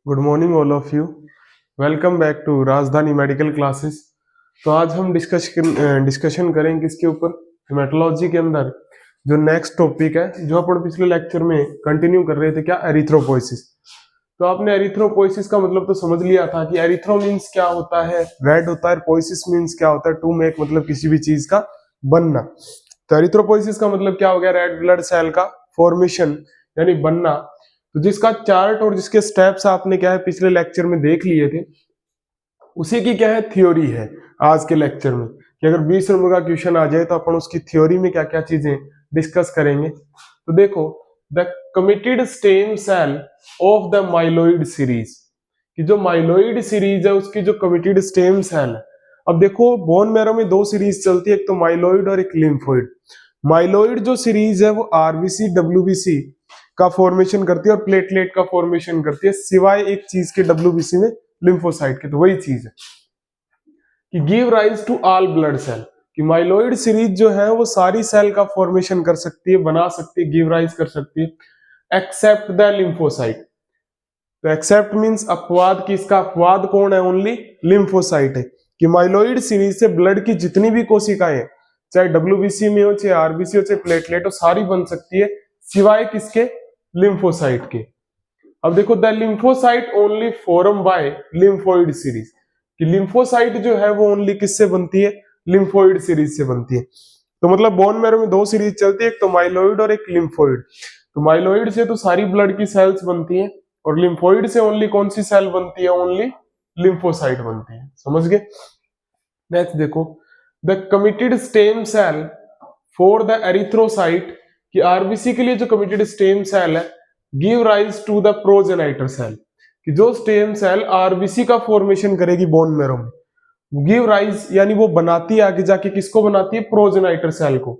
Good morning all of you. Welcome back to Rajdhani medical classes. तो आज हम discussion करेंगे किसके ऊपर, हेमेटोलॉजी के अंदर जो नेक्स्ट टॉपिक है जो अपन पिछले लेक्चर में कंटिन्यू कर रहे थे, क्या एरिथ्रोपोइसिस। तो आपने एरिथ्रोपोइसिस का मतलब तो समझ लिया था कि एरिथ्रो मीन्स क्या होता है, रेड होता है, पोइसिस मीन्स क्या होता है, टू मेक मतलब किसी भी चीज का बनना। तो एरिथ्रोपोइसिस का मतलब क्या हो गया, रेड ब्लड सेल का फॉर्मेशन यानी बनना। तो जिसका चार्ट और जिसके स्टेप्स आपने क्या है पिछले लेक्चर में देख लिए थे, उसी की क्या है थ्योरी है आज के लेक्चर में, कि अगर 20 नंबर का क्वेश्चन आ जाए तो अपन उसकी थ्योरी में क्या क्या चीजें डिस्कस करेंगे। तो देखो, the committed stem cell of the myeloid series, कि जो माइलोइड सीरीज है उसकी जो कमिटेड स्टेम सेल है। अब देखो, बोन मैरो में दो सीरीज चलती है, एक तो माइलोइड और एक लिम्फोइड। माइलोइड जो सीरीज है वो आरबीसी डब्ल्यूबीसी का फॉर्मेशन करती है और प्लेटलेट का फॉर्मेशन करती है, सिवाय एक चीज के डब्ल्यूबीसी में, लिम्फोसाइट के। तो वही चीज है कि give rise to all blood cell, कि माइलोइड सीरीज जो है वो सारी सेल का फॉर्मेशन कर सकती है, बना सकती है, गिव राइज कर सकती है, एक्सेप्ट द लिम्फोसाइट। तो एक्सेप्ट मींस अपवाद, कि इसका अपवाद कौन है, ओनली लिम्फोसाइट है। कि माइलोइड सीरीज से ब्लड की जितनी भी कोशिकाएं, चाहे डब्ल्यूबीसी में हो, चाहे आरबीसी हो, चाहे प्लेटलेट हो, सारी बन सकती है, सिवाय किसके, लिम्फोसाइट के। अब देखो, the lymphocyte only form by lymphoid series, कि लिम्फोसाइट जो है वो ओनली किससे बनती है, लिम्फोइड सीरीज से बनती है। तो मतलब बोन मैरो में दो सीरीज चलती है, एक तो माइलोइड और एक लिम्फोइड। तो माइलोइड से तो सारी ब्लड की सेल्स बनती है, और लिम्फोइड से ओनली कौन सी सेल बनती है, ओनली लिम्फोसाइट बनती है। समझ गए। नेक्स्ट देखो, the committed stem cell for the erythrocyte, कि आरबीसी के लिए जो कमिटेड स्टेम सेल है, give rise to the progenitor cell, कि जो स्टेम सेल आरबीसी का फॉर्मेशन करेगी बोन मैरो में, गिव राइज यानी वो बनाती है आगे जाके, किसको बनाती है, प्रोजेनाइटर सेल को।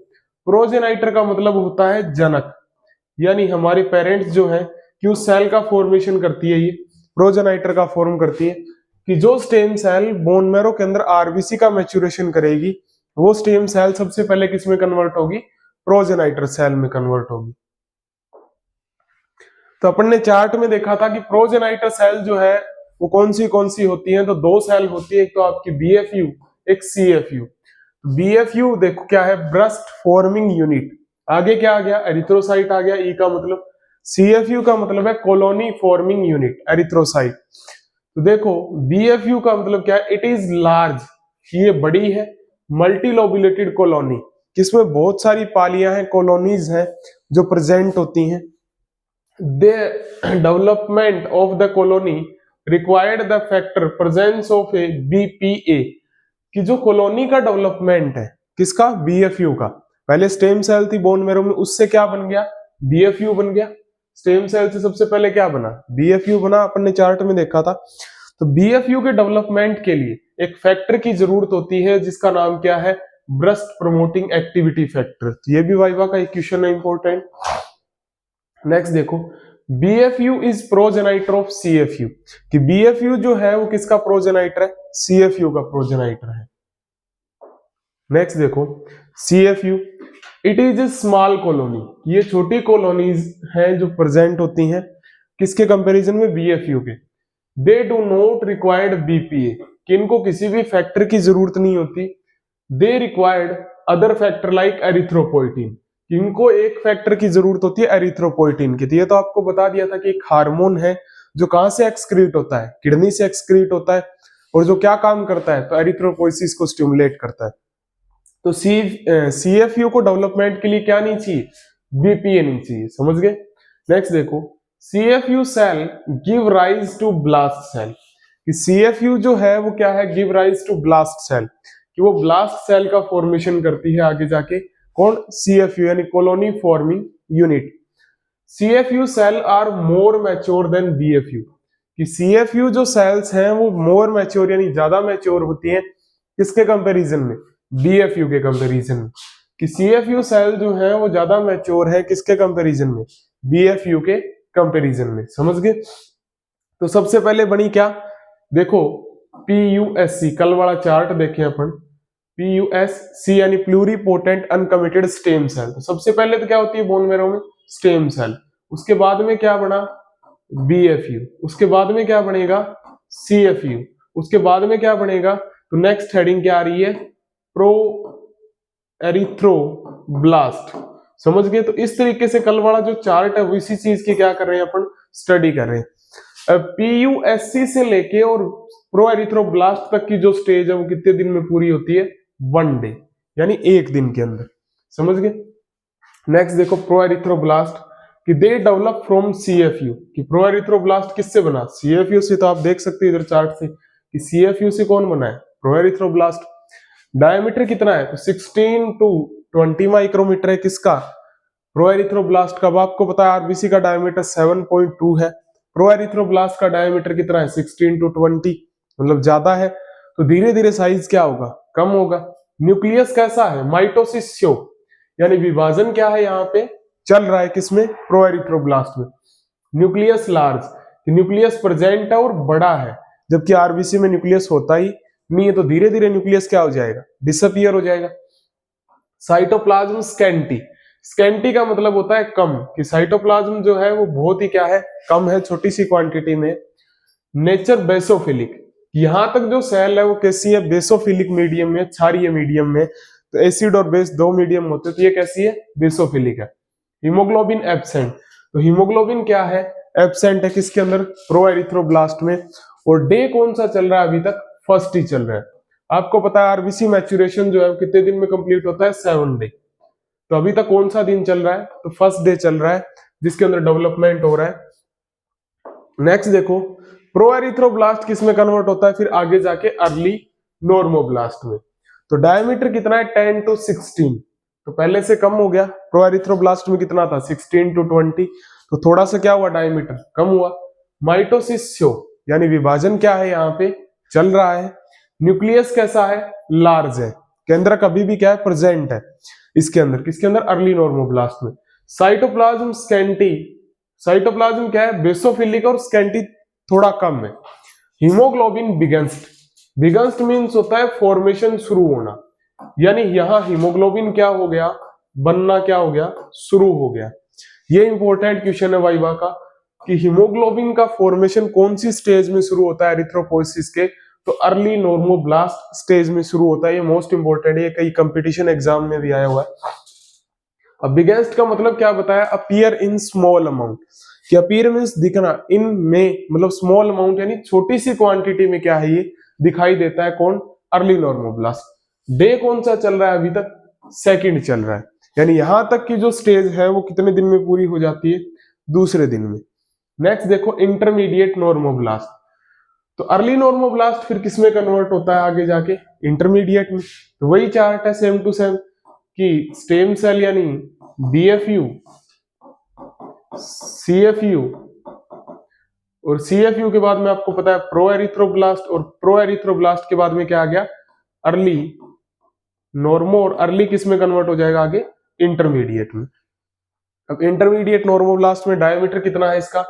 प्रोजेनाइटर का मतलब होता है जनक, यानी हमारे पेरेंट्स जो है, कि उस सेल का फॉर्मेशन करती है, ये प्रोजेनाइटर का फॉर्म करती है। कि जो स्टेम सेल बोन मैरो के अंदर आरबीसी का मैच्योरेशन करेगी, वो स्टेम सेल सबसे पहले किस में कन्वर्ट होगी, प्रोजेनाइटर सेल में कन्वर्ट होगी। तो अपन ने चार्ट में देखा था कि प्रोजेनाइटर सेल जो है वो कौन सी होती है, तो दो सेल होती है, एक तो आपकी बीएफयू, एक सीएफयू। बीएफयू देखो क्या है, ब्रेस्ट फॉर्मिंग यूनिट। आगे क्या आ गया, एरिथ्रोसाइट आ गया, ई का मतलब। सीएफयू का मतलब है कॉलोनी फॉर्मिंग यूनिट, एरिथ्रोसाइट। तो देखो, बीएफयू का मतलब क्या है, इट इज लार्ज, ये बड़ी है, मल्टीलोबुलेटेड कॉलोनी, जिसमें बहुत सारी पालियां हैं, कॉलोनीज हैं जो प्रेजेंट होती हैं। The development of the colony required the factor presence of a BPA, कि जो कॉलोनी का डेवलपमेंट है, किसका, बीएफयू का। पहले स्टेम सेल थी बोन मैरो में, उससे क्या बन गया, बीएफयू बन गया। स्टेम सेल से सबसे पहले क्या बना, बीएफयू बना, अपन ने चार्ट में देखा था। तो बीएफयू के डेवलपमेंट के लिए एक फैक्टर की जरूरत होती है, जिसका नाम क्या है, ब्रेस्ट प्रमोटिंग एक्टिविटी फैक्टर। तो ये भी वाइवा का एक क्वेश्चन है, इंपॉर्टेंट। नेक्स्ट देखो, बीएफयू इज प्रोजेनाइटर ऑफ सीएफयू, कि बीएफयू जो है वो किसका प्रोजेनाइटर है, सीएफयू का प्रोजेनाइटर है। नेक्स्ट देखो, CFU it is a small colony, ये छोटी कॉलोनीज हैं जो प्रेजेंट होती हैं, किसके कंपैरिजन में, बीएफयू के। They do not required BPA, कि इनको किसी भी फैक्टर की जरूरत नहीं होती। They required other factor like erythropoietin, इनको एक फैक्टर की जरूरत होती है, एरिथ्रोपोइटिन की। तो ये तो आपको बता दिया था कि एक हार्मोन है जो कहां से एक्सक्रीट होता है, किडनी से एक्सक्रीट होता है, और जो क्या काम करता है, तो एरिथ्रोपोइसिस को स्टिमुलेट करता है। तो सीएफयू को डेवलपमेंट के लिए क्या नहीं चाहिए, बीपीए नहीं चाहिए। समझ गए। नेक्स्ट देखो, CFU cell give rise to blast cell, कि सीएफयू जो है वो क्या है, give rise to blast cell, कि वो ब्लास्ट सेल का फॉर्मेशन करती है आगे जाके, कौन, सीएफयू यानी colony forming unit. CFU cell are more mature than BFU, कि सीएफयू जो सेल्स हैं वो मोर मैच्योर यानी ज्यादा मैच्योर होती हैं, किसके कंपैरिजन में, बीएफयू के कंपैरिजन में। कि सीएफयू सेल जो है वो ज्यादा मैच्योर है, किसके कंपैरिजन में, बीएफयू के कंपैरिजन में। समझ गए। तो सबसे पहले बनी क्या, देखो, पीयूएससी, कल वाला चार्ट देखें अपन, पीयूएससी यानी प्लूरीपोटेंट अनकमिटेड स्टेम सेल। तो सबसे पहले तो क्या होती है बोन मैरो में, स्टेम सेल। उसके बाद में क्या बना, BFU, उसके बाद में क्या बनेगा CFU, उसके बाद में क्या बनेगा, तो नेक्स्ट हेडिंग क्या आ रही है, प्रो एरिथ्रोब्लास्ट। समझ गए। तो इस तरीके से कल वाला जो चार्ट है वो इसी चीज की क्या कर रहे हैं अपन, स्टडी कर रहे हैं। PUSC से लेके और प्रो एरिथ्रोब्लास्ट तक की जो स्टेज है वो कितने दिन में पूरी होती है, 1 डे, यानी 1 दिन के अंदर। समझ गए। नेक्स्ट देखो प्रो एरिथ्रोब्लास्ट कि दे डेवलप फ्रॉम CFU, कि प्रो एरिथ्रोब्लास्ट किससे बना, CFU से। तो आप देख सकते हो इधर चार्ट से कि CFU से कौन बना है, प्रो एरिथ्रोब्लास्ट। डायमीटर कितना है, तो 16 to 20 माइक्रोमीटर है किसका, प्रो एरिथ्रोब्लास्ट का। अब आपको पता है आरबीसी का डायमीटर 7.2 है, प्रो एरिथ्रोब्लास्ट का डायमीटर कितना है 16 to 20, मतलब ज्यादा है। तो धीरे धीरे साइज क्या होगा, कम होगा। न्यूक्लियस कैसा है, माइटोसिस शो, यानी विभाजन क्या है यहाँ पे चल रहा है किसमें, प्रो एरिथ्रोब्लास्ट में। न्यूक्लियस लार्ज, न्यूक्लियस प्रेजेंट है और बड़ा है, जबकि आरबीसी में न्यूक्लियस होता ही नहीं है। तो धीरे धीरे न्यूक्लियस क्या हो जाएगा, डिसअपियर हो जाएगा। साइटोप्लाज्म स्कैंटी, स्कैंटी का मतलब होता है कम, कि साइटोप्लाज्म जो है वो बहुत ही क्या है, कम है, छोटी सी क्वांटिटी में। नेचर बेसोफिलिक, यहां तक जो सेल है वो कैसी है, बेसोफिलिक मीडियम में, क्षारीय मीडियम में। तो एसिड और बेस दो मीडियम होते हैं, तो ये कैसी है, बेसोफिलिक है। हीमोग्लोबिन एब्सेंट, तो हीमोग्लोबिन क्या है, एब्सेंट है किसके अंदर, प्रो एरिथ्रोब्लास्ट में। और डे कौन सा चल रहा है अभी तक, फर्स्ट ही चल रहा है। आपको पता है आरबीसी मैच्यूरेशन जो है कितने दिन में कंप्लीट होता है, 7 डे। तो अभी तक कौन सा दिन चल रहा है, तो फर्स्ट डे चल रहा है, जिसके अंदर डेवलपमेंट हो रहा है। नेक्स्ट देखो प्रो एरिथ्रोब्लास्ट किस में कन्वर्ट होता है फिर आगे जाके, अर्ली नॉर्मोब्लास्ट में। तो डायमीटर कितना है 10 to 16, तो पहले से कम हो गया। प्रो एरिथ्रोब्लास्ट में कितना था 16 to 20, तो थोड़ा सा क्या हुआ, डायमीटर कम हुआ। माइटोसिस शो, यानी विभाजन क्या है यहाँ पे चल रहा है। न्यूक्लियस कैसा है, लार्ज है, केंद्रक अभी भी क्या है, प्रेजेंट है इसके अंदर, किसके अंदर, अर्ली नॉर्मोब्लास्ट में। साइटोप्लाज्म स्कैंटी, साइटोप्लाज्म क्या है, बेसोफिलिक और स्कैंटी थोड़ा कम है। हीमोग्लोबिन बिगेंस्ट, बिगेंस्ट मीन्स होता है फॉर्मेशन शुरू होना, यानी यहां हीमोग्लोबिन क्या हो गया, बनना क्या हो गया, शुरू हो गया। ये इंपॉर्टेंट क्वेश्चन है वाइवा का, कि हीमोग्लोबिन का फॉर्मेशन कौन सी स्टेज में शुरू होता है एरिथ्रोपोइसिस के, तो अर्ली नॉर्मोब्लास्ट स्टेज में शुरू होता है। ये मोस्ट इंपॉर्टेंट है, कई कंपटीशन एग्जाम में भी आया हुआ है। अब बिगेस्ट का मतलब क्या बताया, अपीयर इन स्मॉल अमाउंट, कि अपीयर मींस दिखना, इन में मतलब स्मॉल अमाउंट यानी छोटी सी क्वांटिटी में क्या है ये दिखाई देता है, कौन, अर्ली नॉर्मोब्लास्ट। डे कौन सा चल रहा है अभी तक, सेकंड चल रहा है, यानी यहां तक की जो स्टेज है वो कितने दिन में पूरी हो जाती है, दूसरे दिन में। नेक्स्ट देखो इंटरमीडिएट नॉर्मोब्लास्ट, तो अर्ली नॉर्मोब्लास्ट फिर किसमें कन्वर्ट होता है आगे जाके, इंटरमीडिएट में। तो वही चार्ट है सेम टू सेम, कि स्टेम सेल यानी BFU, CFU, और CFU के बाद में आपको पता है प्रो एरिथ्रोब्लास्ट, और प्रो एरिथ्रोब्लास्ट के बाद में क्या आ गया, अर्ली नॉर्मो, और अर्ली किस में कन्वर्ट हो जाएगा आगे, इंटरमीडिएट में। अब इंटरमीडिएट नॉर्मोब्लास्ट में डायमीटर कितना है इसका,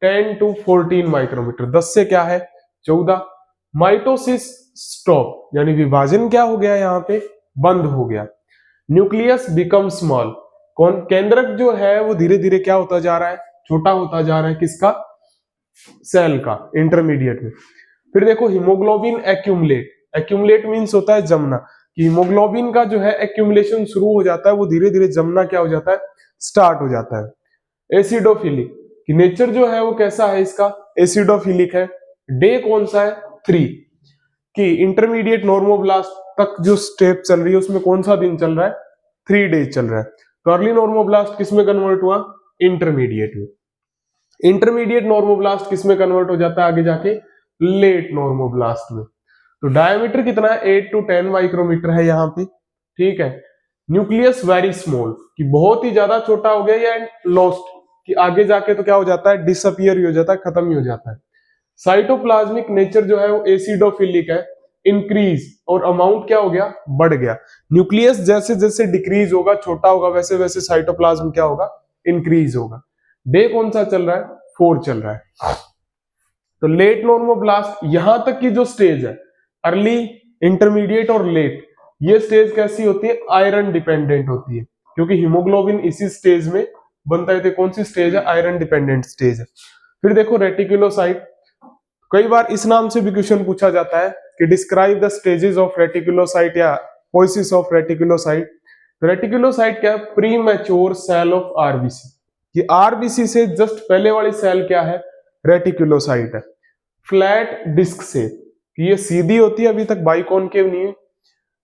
10 to 14 माइक्रोमीटर, 10 से क्या है 14। माइटोसिस स्टॉप, यानी विभाजन क्या हो गया यहाँ पे, बंद हो गया। न्यूक्लियस बिकम स्मॉल, कौन, केंद्रक जो है वो धीरे धीरे क्या होता जा रहा है, छोटा होता जा रहा है, किसका, सेल का, इंटरमीडिएट में। फिर देखो हीमोग्लोबिन एक्यूमुलेट, एक्यूमुलेट मींस होता है जमना, कि हीमोग्लोबिन का जो है एक्यूमुलेशन शुरू हो जाता है, वो धीरे धीरे जमना क्या हो जाता है, स्टार्ट हो जाता है। एसिडोफिलिक, कि नेचर जो है वो कैसा है इसका, एसिडोफिलिक है। डे कौन सा है 3, कि इंटरमीडिएट नॉर्मोब्लास्ट तक जो स्टेप चल रही है उसमें कौन सा दिन चल रहा है, 3 डेज चल रहा है। तो अर्ली नॉर्मोब्लास्ट किसमें कन्वर्ट हुआ, इंटरमीडिएट में। इंटरमीडिएट नॉर्मोब्लास्ट किसमें कन्वर्ट हो जाता है आगे जाके, लेट नॉर्मोब्लास्ट में। तो डायमीटर कितना है 8 to 10 माइक्रोमीटर है यहाँ पे, ठीक है। न्यूक्लियस वेरी स्मॉल, कि बहुत ही ज्यादा छोटा हो गया, या लॉस्ट, कि आगे जाके तो क्या हो जाता है, डिसअपियर ही हो जाता है, खत्म ही हो जाता है। साइटोप्लाज्मिक नेचर जो है वो एसिडोफिलिक है, इंक्रीज, और अमाउंट क्या हो गया, बढ़ गया। न्यूक्लियस जैसे जैसे डिक्रीज होगा, छोटा होगा, वैसे वैसे साइटोप्लाज्म क्या होगा, इंक्रीज होगा। डे कौन सा चल रहा है, 4 चल रहा है। तो लेट नॉर्मोब्लास्ट, यहां तक की जो स्टेज है, अर्ली, इंटरमीडिएट और लेट, ये स्टेज कैसी होती है, आयरन डिपेंडेंट होती है, क्योंकि हीमोग्लोबिन इसी स्टेज में बनता है। तो कौन सी स्टेज है, आयरन डिपेंडेंट स्टेज है। फिर देखो रेटिकुलोसाइट, कई बार इस नाम से भी क्वेश्चन पूछा जाता है कि describe the stages of reticulocyte या पोइसिस ऑफ रेटिकुलोसाइट। रेटिकुलोसाइट क्या है? Pre mature cell of RBC. ये आरबीसी से जस्ट पहले वाली सेल क्या है? रेटिकुलोसाइट है। फ्लैट डिस्क से, ये सीधी होती है, अभी तक बाइकॉनकेव नहीं है,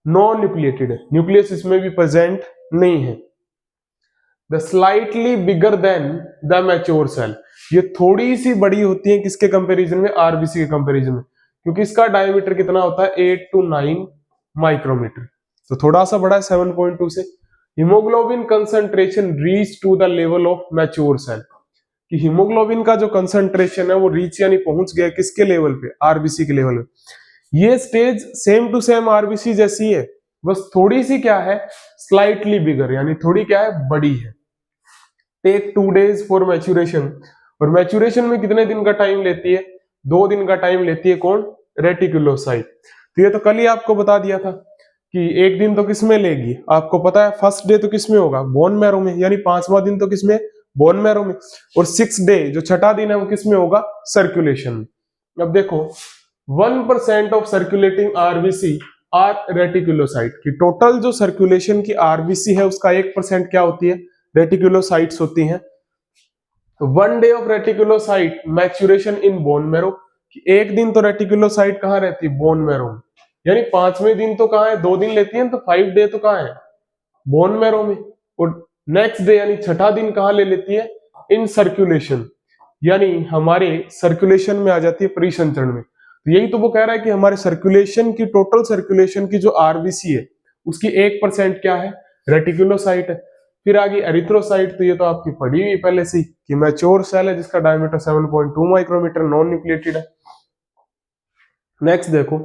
नॉन न्यूक्लिएटेड है, न्यूक्लियस इसमें भी प्रेजेंट नहीं है। The slightly bigger than the mature cell, ये थोड़ी सी बड़ी होती है किसके कंपैरिजन में? आरबीसी के कंपैरिजन में, क्योंकि इसका डायमीटर कितना होता है? 8 to 9 माइक्रोमीटर, तो थोड़ा सा बड़ा है 7.2 से। Haemoglobin concentration reach to the level of mature cell, कि हीमोग्लोबिन का जो कंसंट्रेशन है वो रीच यानी पहुंच गया किसके लेवल पे? आरबीसी के लेवल पे। ये stage same to same RBC जैसी है, बस थोड़ी सी क्या है? स्लाइटली बिगर, यानी थोड़ी क्या है? बड़ी है। टेक 2 days फॉर मैच्योरेशन, और मैच्योरेशन में कितने दिन का टाइम लेती है? 2 दिन का टाइम लेती है। कौन? रेटिकुलोसाइट। तो ये तो कल ही आपको बता दिया था कि एक दिन तो किसमें लेगी, आपको पता है फर्स्ट डे तो किसमें होगा? बोन मैरो में, यानी 5वां दिन तो किसमें? बोन मैरो में। और 6th डे जो छठा दिन है वो किसमें होगा? सर्कुलेशन में। अब देखो 1% of circulating RBC are reticulocyte, की टोटल जो सर्कुलेशन की आरबीसी है उसका 1% क्या होती है? रेटिकुलोसाइट्स होती हैं। 1 day of reticulocyte maturation in bone marrow, एक दिन तो रेटिकुलोसाइट कहाँ रहती है? बोन मैरो में, यानी 5वें दिन तो कहाँ है? 2 दिन लेती है, तो 5 डे तो कहाँ है? बोन मैरो में। और नेक्स्ट डे यानी छठा दिन कहाँ ले लेती है? इन सर्कुलेशन, यानी हमारे सर्कुलेशन में आ जाती है, परिसंचरण में। तो यही तो वो कह रहा है कि हमारे सर्कुलेशन की, टोटल सर्कुलेशन की जो आरबीसी है उसकी 1% क्या है? रेटिकुलोसाइट है। फिर आगे एरिथ्रोसाइट, तो ये तो आपकी पढ़ी हुई पहले से कि मैच्योर सेल है जिसका डायमीटर 7.2 माइक्रोमीटर, नॉन न्यूक्लिएटेड है। नेक्स्ट देखो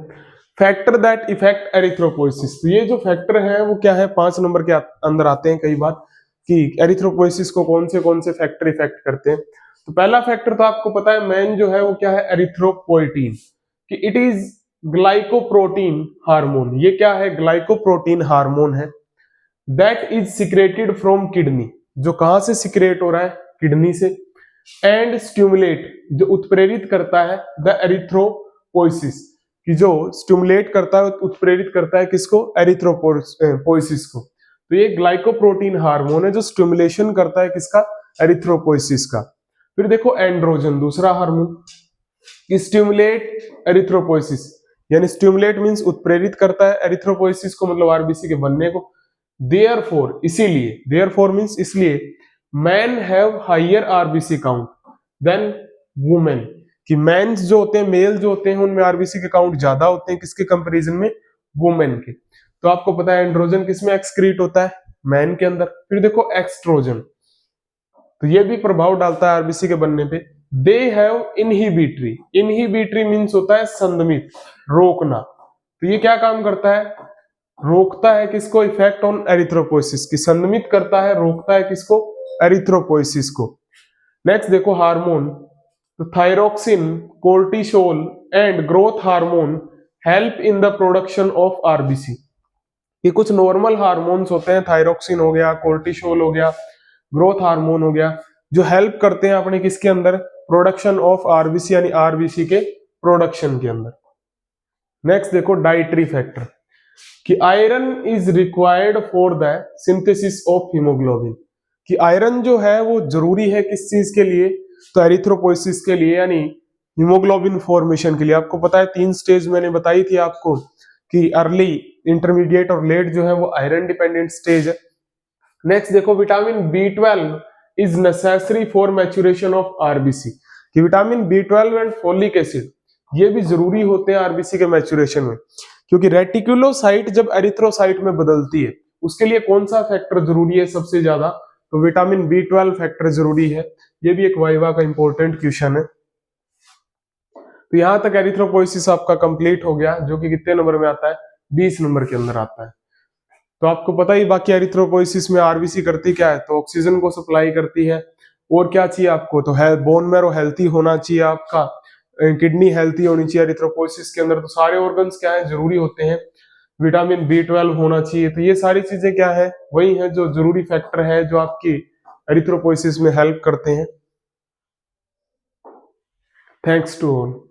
फैक्टर दैट इफेक्ट एरिथ्रोपोइसिस, तो ये जो फैक्टर है वो क्या है? 5 नंबर के अंदर आते हैं कई बार कि एरिथ्रोपोइसिस को कौन से फैक्टर इफेक्ट करते हैं। तो पहला फैक्टर तो आपको पता है मेन जो है वो क्या है? एरिथ्रोपोइटीन, कि इट इज ग्लाइकोप्रोटीन हार्मोन। ये क्या है? ग्लाइकोप्रोटीन हार्मोन है। That is secreted from kidney, जो कहां से सिक्रेट हो रहा है? किडनी से। एंड स्टिमुलेट, जो उत्प्रेरित करता है द एरिथ्रोपोइसिस, कि जो स्टिमुलेट करता है, उत्प्रेरित करता है किसको? एरिथ्रोपोइसिस को। तो ये ग्लाइकोप्रोटीन हार्मोन है जो स्टिमुलेशन करता है किसका? एरिथ्रोपोइसिस का। फिर देखो एंड्रोजन, दूसरा हार्मोन, स्टिमुलेट एरिथ्रोपोइसिस, यानी स्टिमुलेट मींस उत्प्रेरित करता है एरिथ्रोपोइसिस को, मतलब आरबीसी के बनने को। देयरफॉर, इसीलिए, देयरफॉर मींस इसलिए, man have higher RBC count than women, कि मेंस जो होते हैं, मेल जो होते हैं, उनमें आरबीसी के काउंट ज्यादा होते हैं किसके कंपैरिजन में? वुमेन के। तो आपको पता है एंड्रोजन किसमें एक्सक्रीट होता है? मैन के अंदर। फिर देखो एक्सट्रोजन, तो ये भी प्रभाव डालता है आरबीसी के बनने पे। They have inhibitory, inhibitory means होता है संदमित, रोकना। तो ये क्या काम करता है? रोकता है किसको? इफेक्ट ऑन एरिथ्रोपोइसिस, की संदमित करता है, रोकता है किसको? एरिथ्रोपोइसिस को। नेक्स्ट देखो हार्मोन, तो thyroxine, cortisol and growth hormone help in the production of RBC. ये कुछ नॉर्मल हार्मोन्स होते हैं, थायरोक्सिन हो गया, कोर्टिसोल हो गया, ग्रोथ हार्मोन हो गया, जो हेल्प करते हैं अपने किसके अंदर? प्रोडक्शन ऑफ आरबीसी, यानी आरबीसी के प्रोडक्शन के अंदर। नेक्स्ट देखो डाइटरी फैक्टर, कि iron is required for the synthesis of haemoglobin, कि आयरन जो है वो जरूरी है किस चीज के लिए? तो एरिथ्रोपोइसिस के लिए, यानी हीमोग्लोबिन फॉर्मेशन के लिए। आपको पता है 3 स्टेज मैंने बताई थी आपको, कि अर्ली, इंटरमीडिएट और लेट जो है वो आयरन डिपेंडेंट स्टेज है। नेक्स्ट देखो vitamin B12 is necessary for maturation of RBC, कि vitamin B12 and folic acid ये भी जरूरी होते हैं आरबीसी के मैच्योरेशन में, क्योंकि रेटिकुलोसाइट जब एरिथ्रोसाइट में बदलती है उसके लिए कौन सा फैक्टर जरूरी है सबसे ज्यादा? तो विटामिन B12 फैक्टर जरूरी है। ये भी एक वाइवा का इंपॉर्टेंट क्वेश्चन है। तो यहां तक एरिथ्रोपोइसिस आपका कंप्लीट हो गया, जो कि कितने नंबर में आता है? 20 नंबर के अंदर आता है। तो आपको पता ही, बाकी एरिथ्रोपोइसिस में आरबीसी करती क्या है? तो ऑक्सीजन को सप्लाई करती है। और क्या चाहिए आपको? तो है बोन मैरो हेल्थी होना चाहिए आपका, किडनी हेल्थी होनी चाहिए एरिथ्रोपोइसिस के अंदर। तो सारे ऑर्गन्स क्या है? जरूरी होते हैं। विटामिन B12 होना चाहिए। तो ये सारी चीजें क्या है? वही है जो जरूरी फैक्टर है जो आपकी एरिथ्रोपोइसिस में हेल्प करते हैं। Thanks to all.